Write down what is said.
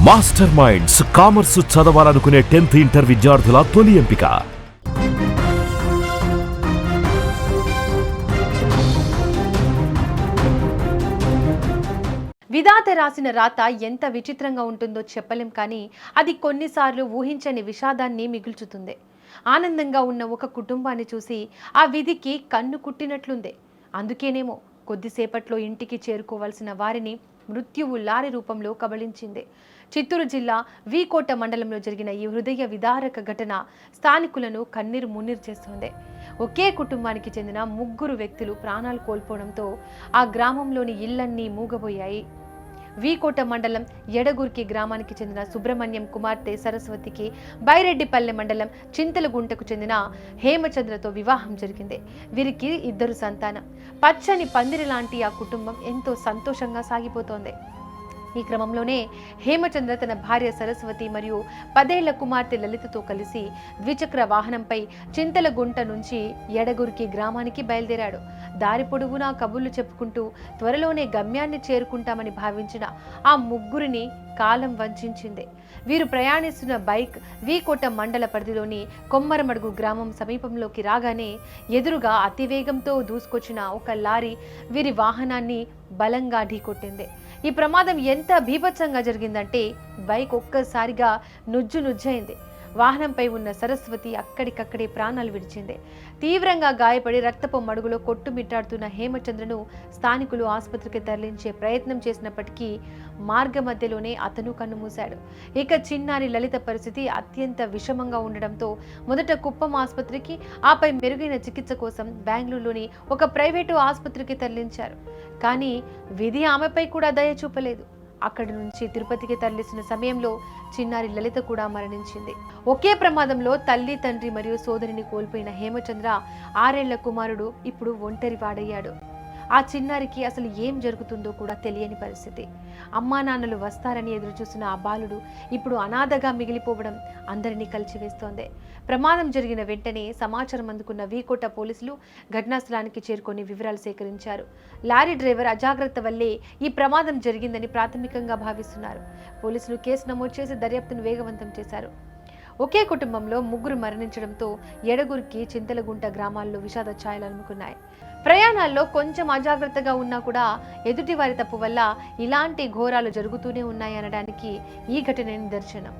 Master minds commerce చదవాలనుకునే 10th inter విద్యార్థుల తొలి ఎంపిక. విధాత రాసిన రాత ఎంత విచిత్రంగా ఉంటుందో చెప్పలేం, కానీ అది కొన్నిసార్లు ఊహించని విషాదాన్ని మిగుల్చుతుంది. ఆనందంగా ఉన్న ఒక కుటుంబాన్ని చూసి ఆ విధికి కన్ను కుట్టినట్లుందే. అందుకేనేమో కొద్దిసేపట్లో ఇంటికి చేరుకోవాల్సిన వారిని మృత్యువు లారీ రూపంలో కబళించింది. చిత్తూరు జిల్లా వీకోట మండలంలో జరిగిన ఈ హృదయ విదారక ఘటన స్థానికులను కన్నీరు మున్నీరు చేస్తోంది. ఒకే కుటుంబానికి చెందిన 3 వ్యక్తులు ప్రాణాలు కోల్పోవడంతో ఆ గ్రామంలోని ఇళ్లన్నీ మూగబోయాయి. వీకోట మండలం ఎడగుర్కి గ్రామానికి చెందిన సుబ్రహ్మణ్యం కుమార్తె సరస్వతికి బైరెడ్డిపల్లె మండలం చింతలగుంటకు చెందిన హేమచంద్రతో వివాహం జరిగింది. వీరికి 2 సంతానం. పచ్చని పందిరి లాంటి ఆ కుటుంబం ఎంతో సంతోషంగా సాగిపోతోంది. ఈ క్రమంలోనే హేమచంద్ర తన భార్య సరస్వతి మరియు 10 ఏళ్ల కుమార్తె లలితతో కలిసి ద్విచక్ర వాహనంపై చింతలగుంట నుంచి ఎడగురికి గ్రామానికి బయలుదేరాడు. దారి పొడవునా కబుర్లు చెప్పుకుంటూ త్వరలోనే గమ్యాన్ని చేరుకుంటామని భావించిన ఆ 3 కాలం వంచింది. వీరు ప్రయాణిస్తున్న బైక్ వీకోట మండల పరిధిలోని కొమ్మరమడుగు గ్రామం సమీపంలోకి రాగానే ఎదురుగా అతివేగంతో దూసుకొచ్చిన ఒక లారీ వీరి వాహనాన్ని బలంగా ఢీకొట్టింది. ఈ ప్రమాదం ఎంత బీభత్సంగా జరిగిందంటే బైక్ ఒక్కసారిగా నుజ్జైంది. వాహనంపై ఉన్న సరస్వతి అక్కడికక్కడే ప్రాణాలు విడిచింది. తీవ్రంగా గాయపడి రక్తపు మడుగులో కొట్టుమిట్టాడుతున్న హేమచంద్రను స్థానికులు ఆసుపత్రికి తరలించే ప్రయత్నం చేసినప్పటికీ మార్గ మధ్యలోనే అతను కన్నుమూశాడు. ఇక చిన్నారి లలిత పరిస్థితి అత్యంత విషమంగా ఉండడంతో మొదట కుప్పం ఆసుపత్రికి, ఆపై మెరుగైన చికిత్స కోసం బెంగళూరులోని ఒక ప్రైవేటు ఆసుపత్రికి తరలించారు. కానీ విధి ఆమెపై కూడా దయ చూపలేదు. అక్కడి నుంచి తిరుపతికి తరలిసిన సమయంలో చిన్నారి లలిత కూడా మరణించింది. ఒకే ప్రమాదంలో తల్లి, తండ్రి మరియు సోదరిని కోల్పోయిన హేమచంద్ర 6 ఏళ్ల కుమారుడు ఇప్పుడు ఒంటరి వాడయ్యాడు. ఆ చిన్నారికి అసలు ఏం జరుగుతుందో కూడా తెలియని పరిస్థితి. అమ్మా నాన్నలు వస్తారని ఎదురుచూసిన ఆ బాలుడు ఇప్పుడు అనాథగా మిగిలిపోవడం అందరినీ కలిచివేస్తోంది. ప్రమాదం జరిగిన వెంటనే సమాచారం అందుకున్న వీకోట పోలీసులు ఘటనా స్థలానికి చేరుకొని వివరాలు సేకరించారు. లారీ డ్రైవర్ అజాగ్రత్త వల్లే ఈ ప్రమాదం జరిగిందని ప్రాథమికంగా భావిస్తున్నారు. పోలీసులు కేసు నమోదు చేసి దర్యాప్తును వేగవంతం చేశారు. ఒకే కుటుంబంలో 3 మరణించడంతో ఎడగురికి, చింతలగుంట గ్రామాల్లో విషాద ఛాయలు అలుముకున్నాయి. ప్రయాణాల్లో కొంచెం అజాగ్రత్తగా ఉన్నా కూడా ఎదుటి వారి తప్పు వల్ల ఇలాంటి ఘోరాలు జరుగుతూనే ఉన్నాయనడానికి ఈ ఘటనే నిదర్శనం.